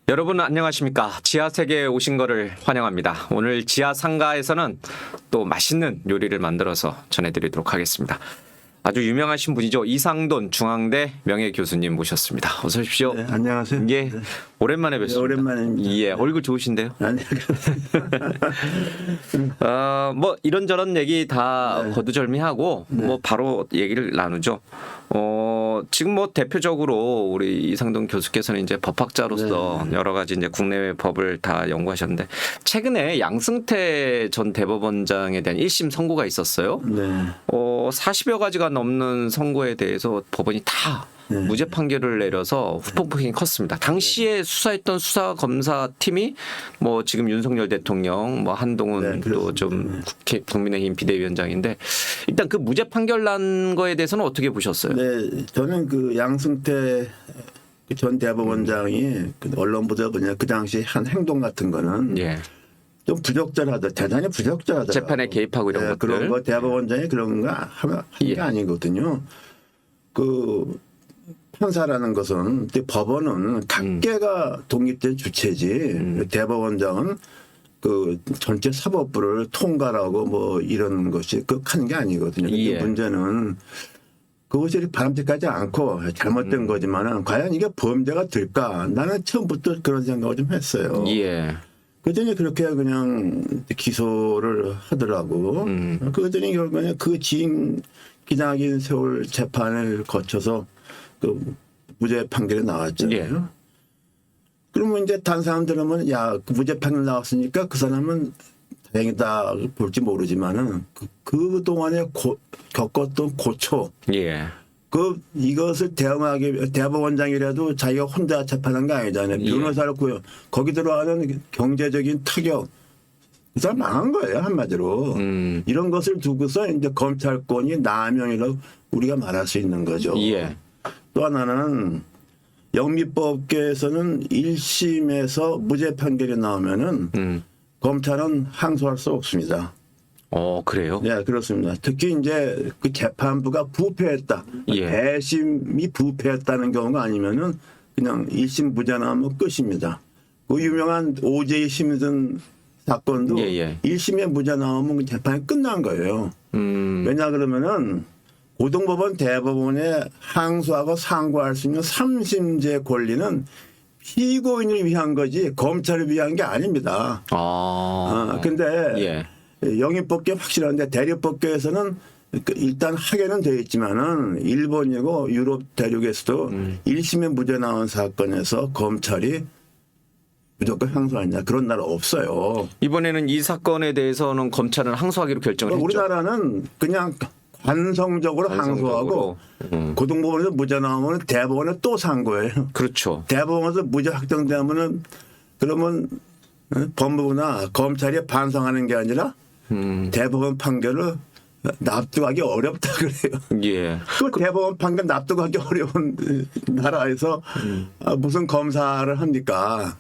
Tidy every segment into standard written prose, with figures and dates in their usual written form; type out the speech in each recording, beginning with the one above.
여러분 안녕하십니까. 지하세계에 오신 거를 환영합니다. 오늘 지하상가에서는 또 맛있는 요리를 만들어서 전해드리도록 하겠습니다. 아주 유명하신 분이죠. 이상돈 중앙대 명예교수님 모셨습니다. 어서 오십시오. 네, 안녕하세요. 예, 네. 오랜만에 뵙습니다. 오랜만입니다. 예, 얼굴 좋으신데요. 아니, 뭐 이런저런 얘기 다 네. 거두절미하고 뭐 바로 얘기를 나누죠. 지금 뭐 대표적으로 우리 이상돈 교수께서는 이제 법학자로서 여러 가지 이제 국내외 법을 다 연구하셨는데 최근에 양승태 전 대법원장에 대한 1심 선고가 있었어요. 네. 40여 가지가 넘는 선고에 대해서 법원이 다 무죄 판결을 내려서 후폭풍이 컸습니다. 당시에 수사했던 수사 검사 팀이 뭐 지금 윤석열 대통령, 뭐 한동훈 네, 또 좀 국민의힘 비대위원장인데 일단 그 무죄 판결 난 거에 대해서는 어떻게 보셨어요? 네, 저는 그 양승태 전 대법원장이 그 언론 보도 보냐 그 당시 한 행동 같은 거는 예. 좀 부적절하다, 대단히 부적절하다. 재판에 개입하고 이런 것들. 그런 거 대법원장이 그런 거 한 게 아니거든요. 그 판사라는 것은 법원은 각계가 독립된 주체지 대법원장은 그 전체 사법부를 통과하고 뭐 이런 것이 하는 게 아니거든요. 근데 예. 문제는 그것이 바람직하지 않고 잘못된 거지만은 과연 이게 범죄가 될까? 나는 처음부터 그런 생각을 좀 했어요. 예. 그랬더니 그렇게 그냥 기소를 하더라고. 그랬더니 결국에 그 긴 기나긴 세월 재판을 거쳐서 그 무죄 판결이 나왔잖아요. 예. 그러면 이제 다른 사람들은 야, 그 무죄 판결 나왔으니까 그 사람은 다행이다 볼지 모르지만은 그 동안에 겪었던 고초, 예. 이것을 대응하기 대법원장이라도 자기가 혼자 재판한 게 아니잖아요. 예. 변호사를 구해 거기 들어가는 경제적인 타격. 그 사람 망한 거예요 한마디로. 이런 것을 두고서 이제 검찰권이 남용이라고 우리가 말할 수 있는 거죠. 예. 또 하나는 영미법계에서는 1심에서 무죄 판결이 나오면은 검찰은 항소할 수 없습니다. 그래요? 네, 그렇습니다. 특히 이제 그 재판부가 부패했다. 예. 대심이 부패했다는 경우가 아니면은 그냥 1심 무죄 나오면 끝입니다. 그 유명한 오제이 심슨 사건도 예. 1심에 무죄 나오면 그 재판이 끝난 거예요. 왜냐 그러면은 고등법원 대법원에 항소하고 상고할 수 있는 3심제 권리는 피고인을 위한 거지 검찰을 위한 게 아닙니다. 근데 영입법계 확실한데 대륙법계에서는 일단 하게는 되어 있지만은 일본이고 유럽 대륙에서도 1심에 무죄 나온 사건에서 검찰이 무조건 항소하냐 그런 나라 없어요. 이번에는 이 사건에 대해서는 검찰은 항소하기로 결정을 했죠. 우리나라는 그냥 관성적으로 항소하고 고등법원에서 무죄 나오면 대법원에 또 상고해요. 그렇죠. 대법원에서 무죄 확정되면은 그러면 법무부나 검찰이 반성하는 게 아니라 대법원 판결을 납득하기 어렵다 그래요. 예. 그 대법원 판결 납득하기 어려운 나라에서 무슨 검사를 합니까?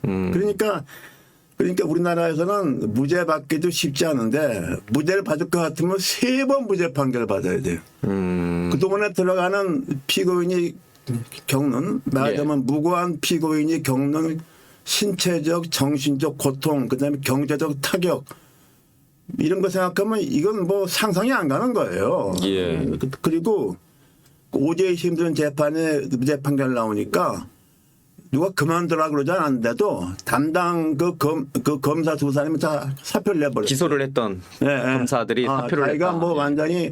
그러니까 우리나라에서는 무죄 받기도 쉽지 않은데 무죄를 받을 것 같으면 3번 무죄 판결을 받아야 돼요. 그동안에 들어가는 피고인이 겪는 말하자면 무고한 피고인이 겪는 신체적 정신적 고통 그다음에 경제적 타격 이런 거 생각하면 이건 뭐 상상이 안 가는 거예요. 예. 그리고 오제이 힘든 재판에 무죄 판결 나오니까 누가 그만두라 그러지 않았는데도 담당 그 검사 두 사람이 다 사표를 내버렸어요. 기소를 했던 검사들이 사표를 자기가 냈다. 뭐 완전히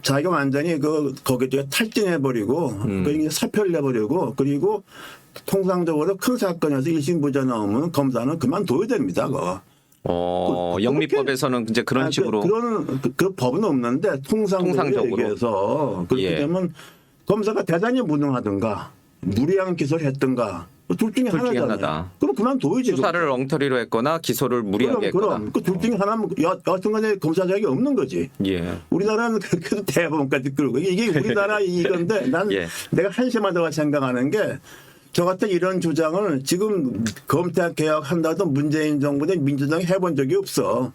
자기가 완전히 거기에 탈진해버리고 그러니까 사표를 내버리고 그리고 통상적으로 큰 사건에서 1심 무죄 나오면 검사는 그만둬야 됩니다. 영미법에서는 이제 그런 식으로 그 법은 없는데 통상적으로 얘기해서 그렇게 되면 검사가 대단히 무능하든가 무리한 기소를 했든가 둘 중에 하나잖아요. 그럼 그만둬야지. 수사를 엉터리로 했거나 기소를 무리하게 했거나. 그 둘 중에 하나면 여튼간에 검사 자격이 없는 거지. 예. 우리나라는 그래도 대법원까지 끌고 이게 우리나라 이건데 난 내가 한심하다고 생각하는 게 저 같은 이런 주장을 지금 검찰 개혁한다도 문재인 정부 때 민주당이 해본 적이 없어.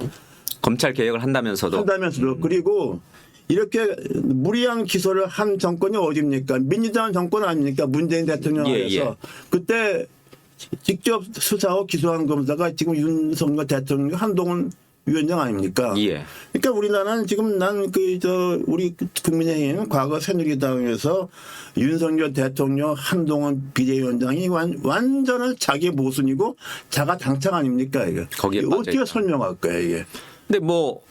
검찰 개혁을 한다면서도. 그리고 이렇게 무리한 기소를 한 정권이 어딥니까? 민주당 정권 아닙니까? 문재인 대통령 안에서. 예. 그때 직접 수사하고 기소한 검사가 지금 윤석열 대통령 한동훈 위원장 아닙니까? 예. 그러니까 우리나라는 지금 우리 국민의힘 과거 새누리당에서 윤석열 대통령 한동훈 비대위원장이 완전한 자기 모순이고 자가 당착 아닙니까 이게? 거기에 이게 어떻게 빠져있다. 설명할 거야 이게? 근데 뭐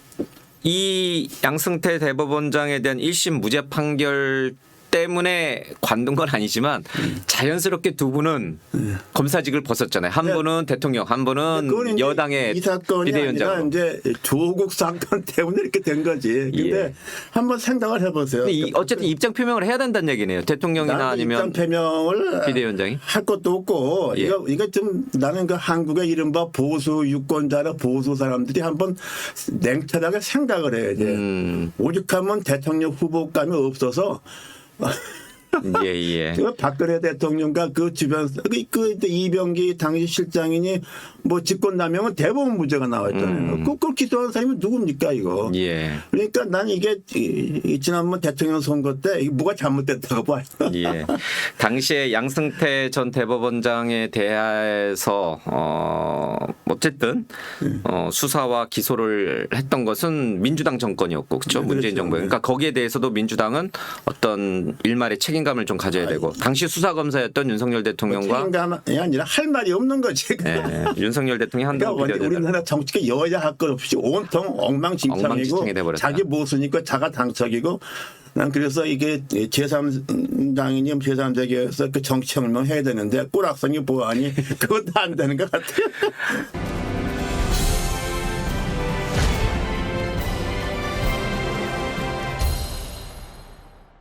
이 양승태 대법원장에 대한 1심 무죄 판결 때문에 관둔 건 아니지만 자연스럽게 두 분은 검사직을 벗었잖아요. 한 네. 분은 대통령, 한 그건 분은 이제 여당의 이 사건이 아니라 비대위원장. 이제 조국 사건 때문에 이렇게 된 거지. 근데 예. 한번 생각을 해보세요. 어쨌든 입장 표명을 해야 된다는 얘기네요. 대통령이나 나는 아니면 입장 표명을 비대위원장이. 할 것도 없고 예. 이거 좀 나는 그 한국의 이른바 보수 유권자나 보수 사람들이 한번 냉철하게 생각을 해야 돼. 오죽하면 대통령 후보감이 없어서 예. 그 박근혜 대통령과 그 주변 그 이병기 당시 실장이니 뭐 직권남용은 대부분 무죄가 나왔잖아요. 그걸 기소한 사람이 누굽니까 이거? 예. 그러니까 난 이게 지난번 대통령 선거 때 이게 뭐가 잘못됐다고 봐요. 예. 당시에 양승태 전 대법원장에 대해서 어쨌든 수사와 기소를 했던 것은 민주당 정권이었고 그렇죠. 네, 문재인 그렇죠. 정부. 그러니까 거기에 대해서도 민주당은 어떤 일말의 책임감을 좀 가져야 되고 당시 수사 검사였던 윤석열 대통령과 책임감이 아니라 할 말이 없는 거지. 예, 윤석열 대통령이 한동훈 그러니까 비대위원장. 우리나라 정치가 여야 할 것 없이 온통 엉망진창이고 엉망진창이 돼버렸다. 자기 모순이고 자가 당착이고 난 그래서 이게 제3당이니 제3세계에서 그 정치 혁명 해야 되는데 꿀악성이 보아하니 그것도 안 되는 것 같아요.